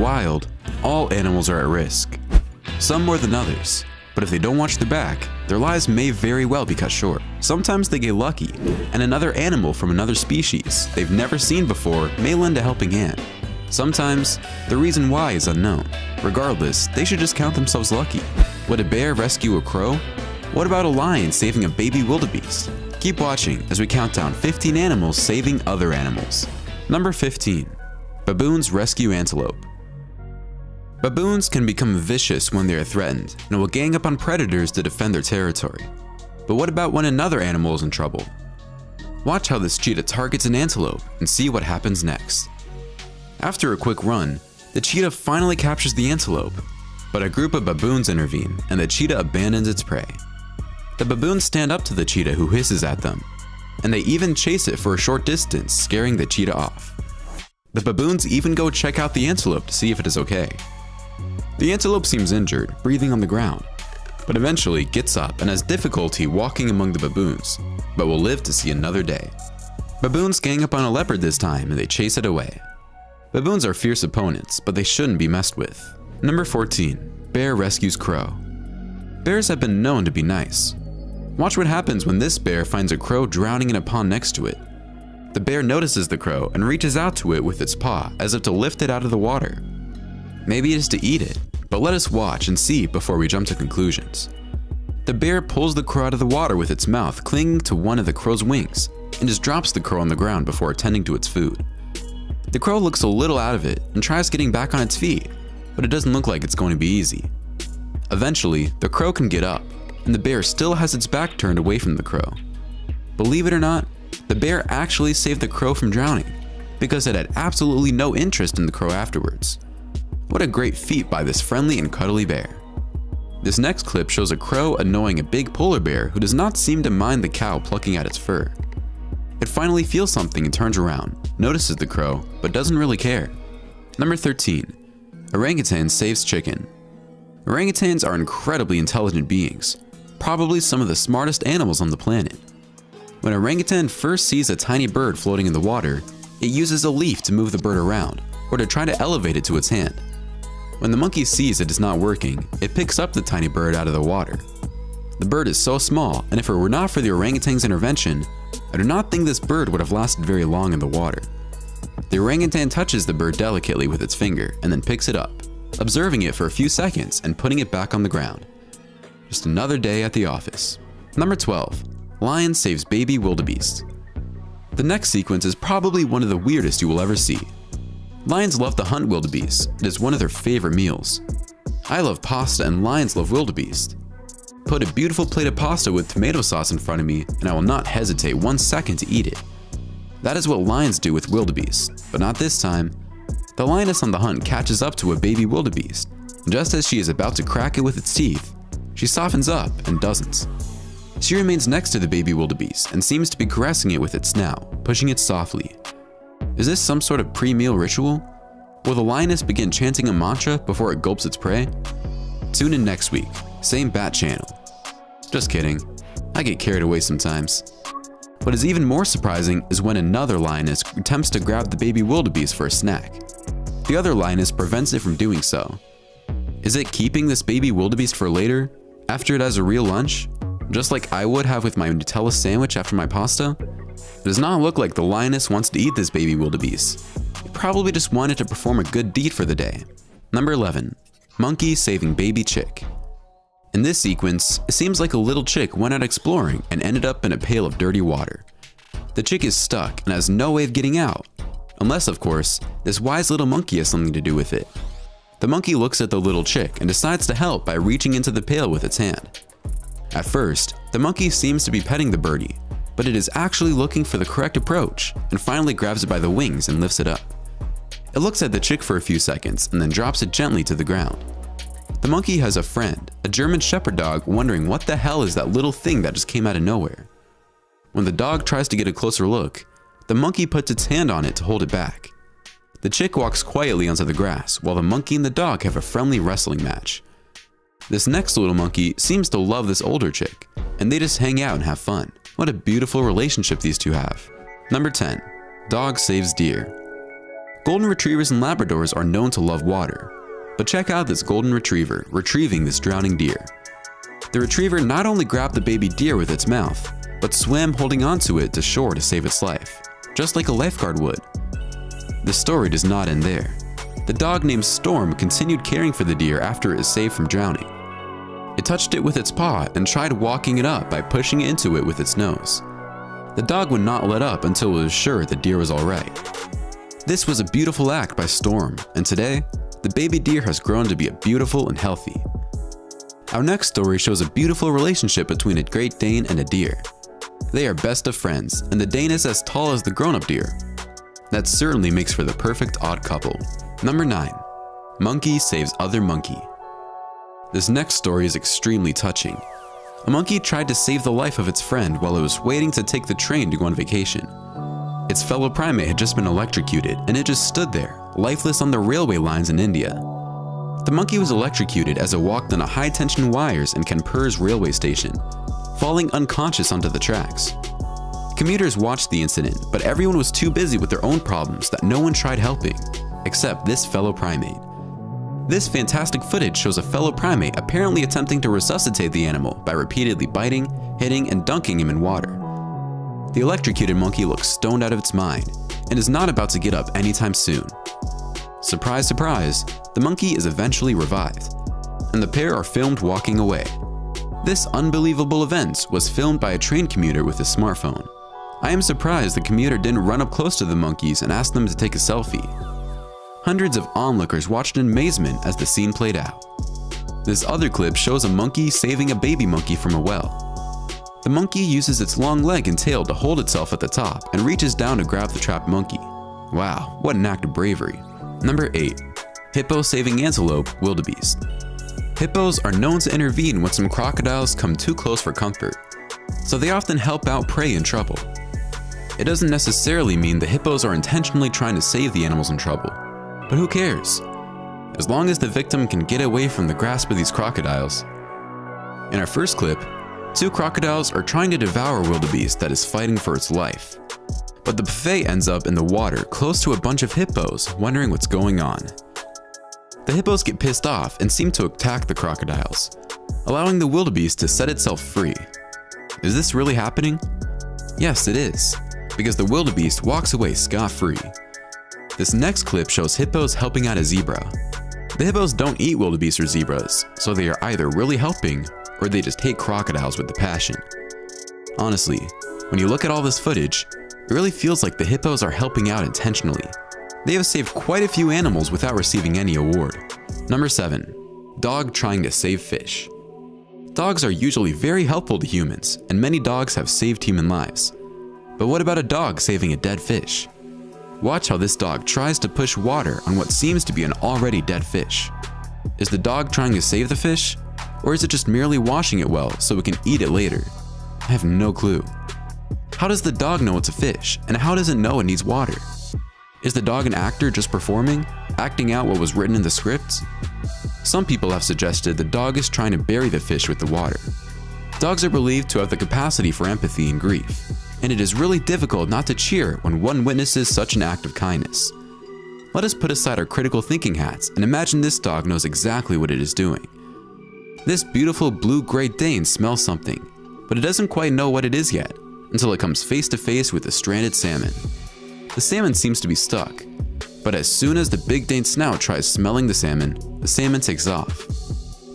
wild, all animals are at risk. Some more than others, but if they don't watch their back, their lives may very well be cut short. Sometimes they get lucky, and another animal from another species they've never seen before may lend a helping hand. Sometimes, the reason why is unknown. Regardless, they should just count themselves lucky. Would a bear rescue a crow? What about a lion saving a baby wildebeest? Keep watching as we count down 15 animals saving other animals. Number 15. Baboons rescue antelope. Baboons can become vicious when they are threatened and will gang up on predators to defend their territory. But what about when another animal is in trouble? Watch how this cheetah targets an antelope and see what happens next. After a quick run, the cheetah finally captures the antelope, but a group of baboons intervene and the cheetah abandons its prey. The baboons stand up to the cheetah who hisses at them, and they even chase it for a short distance, scaring the cheetah off. The baboons even go check out the antelope to see if it is okay. The antelope seems injured, breathing on the ground, but eventually gets up and has difficulty walking among the baboons, but will live to see another day. Baboons gang up on a leopard this time and they chase it away. Baboons are fierce opponents, but they shouldn't be messed with. Number 14. Bear rescues crow. Bears have been known to be nice. Watch what happens when this bear finds a crow drowning in a pond next to it. The bear notices the crow and reaches out to it with its paw as if to lift it out of the water. Maybe it is to eat it, but let us watch and see before we jump to conclusions. The bear pulls the crow out of the water with its mouth clinging to one of the crow's wings and just drops the crow on the ground before attending to its food. The crow looks a little out of it and tries getting back on its feet, but it doesn't look like it's going to be easy. Eventually, the crow can get up, and the bear still has its back turned away from the crow. Believe it or not, the bear actually saved the crow from drowning, because it had absolutely no interest in the crow afterwards. What a great feat by this friendly and cuddly bear. This next clip shows a crow annoying a big polar bear who does not seem to mind the cow plucking at its fur. It finally feels something and turns around, notices the crow, but doesn't really care. Number 13. Orangutan saves chicken. Orangutans are incredibly intelligent beings, probably some of the smartest animals on the planet. When an orangutan first sees a tiny bird floating in the water, it uses a leaf to move the bird around, or to try to elevate it to its hand. When the monkey sees it is not working, it picks up the tiny bird out of the water. The bird is so small, and if it were not for the orangutan's intervention, I do not think this bird would have lasted very long in the water. The orangutan touches the bird delicately with its finger and then picks it up, observing it for a few seconds and putting it back on the ground. Just another day at the office. Number 12. Lion saves baby wildebeest. The next sequence is probably one of the weirdest you will ever see. Lions love to hunt wildebeest. It is one of their favorite meals. I love pasta and lions love wildebeest. Put a beautiful plate of pasta with tomato sauce in front of me and I will not hesitate 1 second to eat it. That is what lions do with wildebeest, but not this time. The lioness on the hunt catches up to a baby wildebeest, and just as she is about to crack it with its teeth, she softens up and doesn't. She remains next to the baby wildebeest and seems to be caressing it with its snout, pushing it softly. Is this some sort of pre-meal ritual? Will the lioness begin chanting a mantra before it gulps its prey? Tune in next week, same bat channel. Just kidding, I get carried away sometimes. What is even more surprising is when another lioness attempts to grab the baby wildebeest for a snack. The other lioness prevents it from doing so. Is it keeping this baby wildebeest for later, after it has a real lunch? Just like I would have with my Nutella sandwich after my pasta? It does not look like the lioness wants to eat this baby wildebeest. It probably just wanted to perform a good deed for the day. Number 11. Monkey saving baby chick. In this sequence, it seems like a little chick went out exploring and ended up in a pail of dirty water. The chick is stuck and has no way of getting out. Unless, of course, this wise little monkey has something to do with it. The monkey looks at the little chick and decides to help by reaching into the pail with its hand. At first, the monkey seems to be petting the birdie, but it is actually looking for the correct approach and finally grabs it by the wings and lifts it up. It looks at the chick for a few seconds and then drops it gently to the ground. The monkey has a friend, a German shepherd dog, wondering what the hell is that little thing that just came out of nowhere. When the dog tries to get a closer look, the monkey puts its hand on it to hold it back. The chick walks quietly onto the grass while the monkey and the dog have a friendly wrestling match. This next little monkey seems to love this older chick, and they just hang out and have fun. What a beautiful relationship these two have. Number 10. Dog saves deer. Golden retrievers and Labradors are known to love water, but check out this golden retriever retrieving this drowning deer. The retriever not only grabbed the baby deer with its mouth, but swam holding onto it to shore to save its life, just like a lifeguard would. The story does not end there. The dog named Storm continued caring for the deer after it was saved from drowning. It touched it with its paw and tried walking it up by pushing into it with its nose. The dog would not let up until it was sure the deer was alright. This was a beautiful act by Storm, and today, the baby deer has grown to be a beautiful and healthy. Our next story shows a beautiful relationship between a Great Dane and a deer. They are best of friends, and the Dane is as tall as the grown-up deer. That certainly makes for the perfect odd couple. Number 9. Monkey saves other monkey. This next story is extremely touching. A monkey tried to save the life of its friend while it was waiting to take the train to go on vacation. Its fellow primate had just been electrocuted, and it just stood there, lifeless on the railway lines in India. The monkey was electrocuted as it walked on a high-tension wires in Kanpur's railway station, falling unconscious onto the tracks. Commuters watched the incident, but everyone was too busy with their own problems that no one tried helping, except this fellow primate. This fantastic footage shows a fellow primate apparently attempting to resuscitate the animal by repeatedly biting, hitting, and dunking him in water. The electrocuted monkey looks stoned out of its mind and is not about to get up anytime soon. Surprise, surprise, the monkey is eventually revived, and the pair are filmed walking away. This unbelievable event was filmed by a train commuter with a smartphone. I am surprised the commuter didn't run up close to the monkeys and ask them to take a selfie. Hundreds of onlookers watched in amazement as the scene played out. This other clip shows a monkey saving a baby monkey from a well. The monkey uses its long leg and tail to hold itself at the top and reaches down to grab the trapped monkey. Wow, what an act of bravery. Number 8. Hippo saving antelope wildebeest. Hippos are known to intervene when some crocodiles come too close for comfort, so they often help out prey in trouble. It doesn't necessarily mean the hippos are intentionally trying to save the animals in trouble, but who cares? As long as the victim can get away from the grasp of these crocodiles. In our first clip, 2 crocodiles are trying to devour a wildebeest that is fighting for its life. But the buffet ends up in the water close to a bunch of hippos wondering what's going on. The hippos get pissed off and seem to attack the crocodiles, allowing the wildebeest to set itself free. Is this really happening? Yes, it is, because the wildebeest walks away scot-free. This next clip shows hippos helping out a zebra. The hippos don't eat wildebeest or zebras, so they are either really helping or they just hate crocodiles with a passion. Honestly, when you look at all this footage, it really feels like the hippos are helping out intentionally. They have saved quite a few animals without receiving any award. Number 7. Dog trying to save fish. Dogs are usually very helpful to humans, and many dogs have saved human lives. But what about a dog saving a dead fish? Watch how this dog tries to push water on what seems to be an already dead fish. Is the dog trying to save the fish? Or is it just merely washing it well so it can eat it later? I have no clue. How does the dog know it's a fish, and how does it know it needs water? Is the dog an actor just performing, acting out what was written in the script? Some people have suggested the dog is trying to bury the fish with the water. Dogs are believed to have the capacity for empathy and grief, and it is really difficult not to cheer when one witnesses such an act of kindness. Let us put aside our critical thinking hats and imagine this dog knows exactly what it is doing. This beautiful blue Great Dane smells something, but it doesn't quite know what it is yet, until it comes face to face with a stranded salmon. The salmon seems to be stuck, but as soon as the big Dane snout tries smelling the salmon takes off.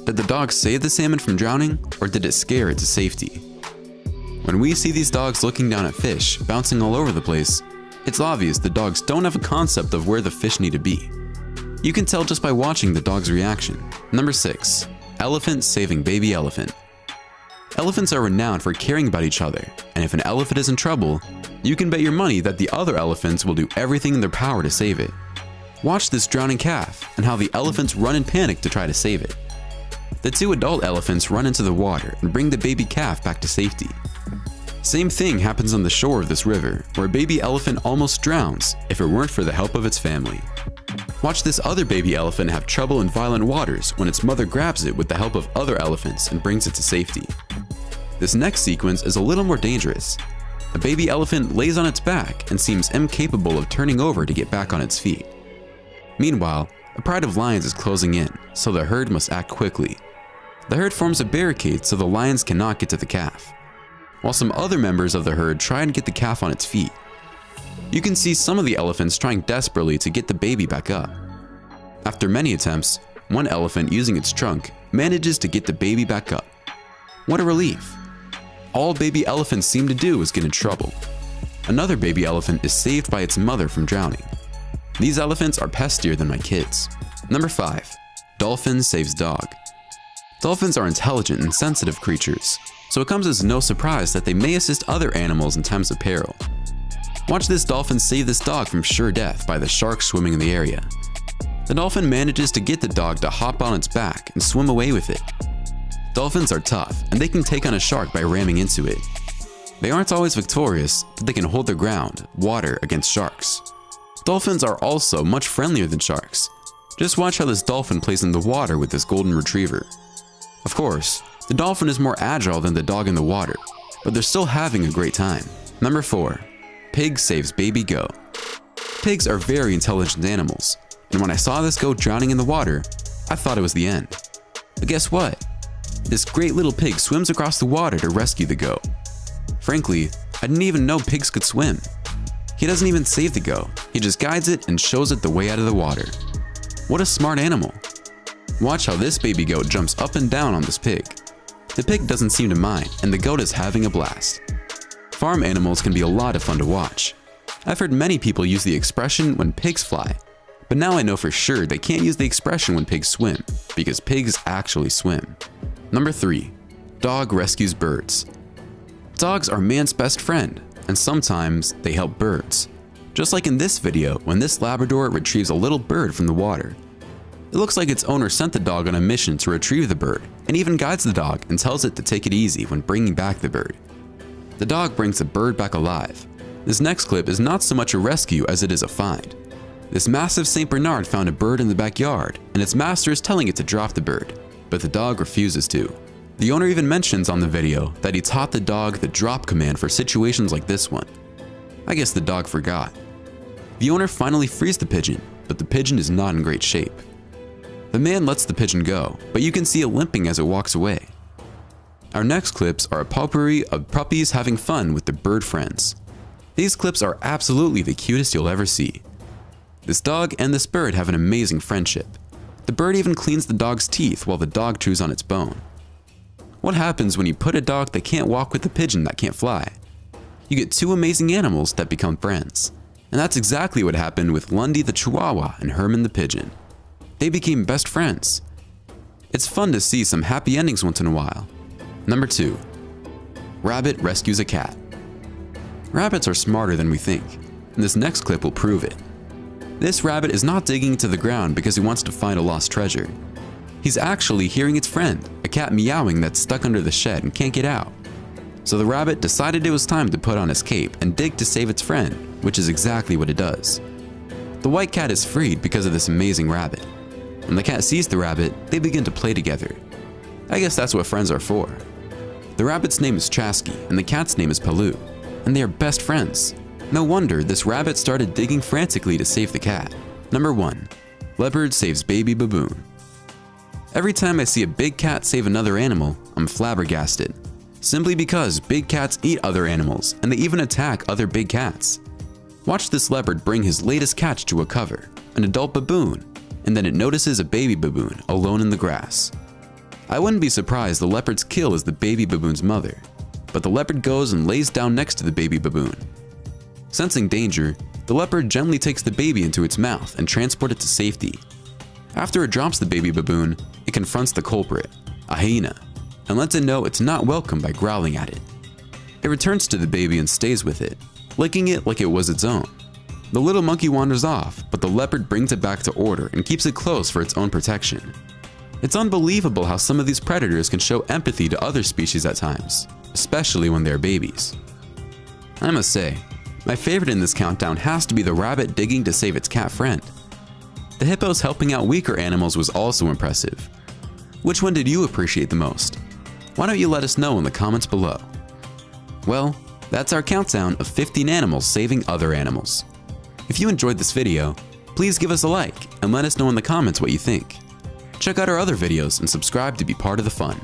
Did the dog save the salmon from drowning, or did it scare it to safety? When we see these dogs looking down at fish, bouncing all over the place, it's obvious the dogs don't have a concept of where the fish need to be. You can tell just by watching the dog's reaction. Number 6. Elephant saving baby elephant. Elephants are renowned for caring about each other, and if an elephant is in trouble, you can bet your money that the other elephants will do everything in their power to save it. Watch this drowning calf and how the elephants run in panic to try to save it. The 2 adult elephants run into the water and bring the baby calf back to safety. Same thing happens on the shore of this river, where a baby elephant almost drowns if it weren't for the help of its family. Watch this other baby elephant have trouble in violent waters when its mother grabs it with the help of other elephants and brings it to safety. This next sequence is a little more dangerous. A baby elephant lays on its back and seems incapable of turning over to get back on its feet. Meanwhile, a pride of lions is closing in, so the herd must act quickly. The herd forms a barricade so the lions cannot get to the calf, while some other members of the herd try and get the calf on its feet. You can see some of the elephants trying desperately to get the baby back up. After many attempts, one elephant using its trunk manages to get the baby back up. What a relief! All baby elephants seem to do is get in trouble. Another baby elephant is saved by its mother from drowning. These elephants are pestier than my kids. Number 5. Dolphin saves dog. Dolphins are intelligent and sensitive creatures, so it comes as no surprise that they may assist other animals in times of peril. Watch this dolphin save this dog from sure death by the shark swimming in the area. The dolphin manages to get the dog to hop on its back and swim away with it. Dolphins are tough, and they can take on a shark by ramming into it. They aren't always victorious, but they can hold their ground, water, against sharks. Dolphins are also much friendlier than sharks. Just watch how this dolphin plays in the water with this golden retriever. Of course, the dolphin is more agile than the dog in the water, but they're still having a great time. Number 4. Pig saves baby goat. Pigs are very intelligent animals, and when I saw this goat drowning in the water, I thought it was the end. But guess what? This great little pig swims across the water to rescue the goat. Frankly, I didn't even know pigs could swim. He doesn't even save the goat, he just guides it and shows it the way out of the water. What a smart animal. Watch how this baby goat jumps up and down on this pig. The pig doesn't seem to mind, and the goat is having a blast. Farm animals can be a lot of fun to watch. I've heard many people use the expression when pigs fly, but now I know for sure they can't use the expression when pigs swim, because pigs actually swim. Number 3. Dog rescues birds. Dogs are man's best friend, and sometimes they help birds. Just like in this video when this Labrador retrieves a little bird from the water. It looks like its owner sent the dog on a mission to retrieve the bird, and even guides the dog and tells it to take it easy when bringing back the bird. The dog brings the bird back alive. This next clip is not so much a rescue as it is a find. This massive St. Bernard found a bird in the backyard, and its master is telling it to drop the bird, but the dog refuses to. The owner even mentions on the video that he taught the dog the drop command for situations like this one. I guess the dog forgot. The owner finally frees the pigeon, but the pigeon is not in great shape. The man lets the pigeon go, but you can see it limping as it walks away. Our next clips are a potpourri of puppies having fun with their bird friends. These clips are absolutely the cutest you'll ever see. This dog and this bird have an amazing friendship. The bird even cleans the dog's teeth while the dog chews on its bone. What happens when you put a dog that can't walk with a pigeon that can't fly? You get two amazing animals that become friends. And that's exactly what happened with Lundy the Chihuahua and Herman the Pigeon. They became best friends. It's fun to see some happy endings once in a while. Number 2. Rabbit rescues a cat. Rabbits are smarter than we think, and this next clip will prove it. This rabbit is not digging into the ground because he wants to find a lost treasure. He's actually hearing its friend, a cat meowing that's stuck under the shed and can't get out. So the rabbit decided it was time to put on his cape and dig to save its friend, which is exactly what it does. The white cat is freed because of this amazing rabbit. When the cat sees the rabbit, they begin to play together. I guess that's what friends are for. The rabbit's name is Chasky and the cat's name is Paloo, and they are best friends. No wonder this rabbit started digging frantically to save the cat. Number 1. Leopard saves baby baboon. Every time I see a big cat save another animal, I'm flabbergasted. Simply because big cats eat other animals, and they even attack other big cats. Watch this leopard bring his latest catch to a cover, an adult baboon, and then it notices a baby baboon alone in the grass. I wouldn't be surprised the leopard's kill is the baby baboon's mother, but the leopard goes and lays down next to the baby baboon. Sensing danger, the leopard gently takes the baby into its mouth and transports it to safety. After it drops the baby baboon, it confronts the culprit, a hyena, and lets it know it's not welcome by growling at it. It returns to the baby and stays with it, licking it like it was its own. The little monkey wanders off, but the leopard brings it back to order and keeps it close for its own protection. It's unbelievable how some of these predators can show empathy to other species at times, especially when they're babies. I must say, my favorite in this countdown has to be the rabbit digging to save its cat friend. The hippos helping out weaker animals was also impressive. Which one did you appreciate the most? Why don't you let us know in the comments below? Well, that's our countdown of 15 animals saving other animals. If you enjoyed this video, Please give us a like and let us know in the comments what you think. Check out our other videos and subscribe to be part of the fun.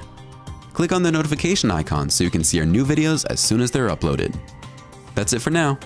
Click on the notification icon so you can see our new videos as soon as they're uploaded. That's it for now.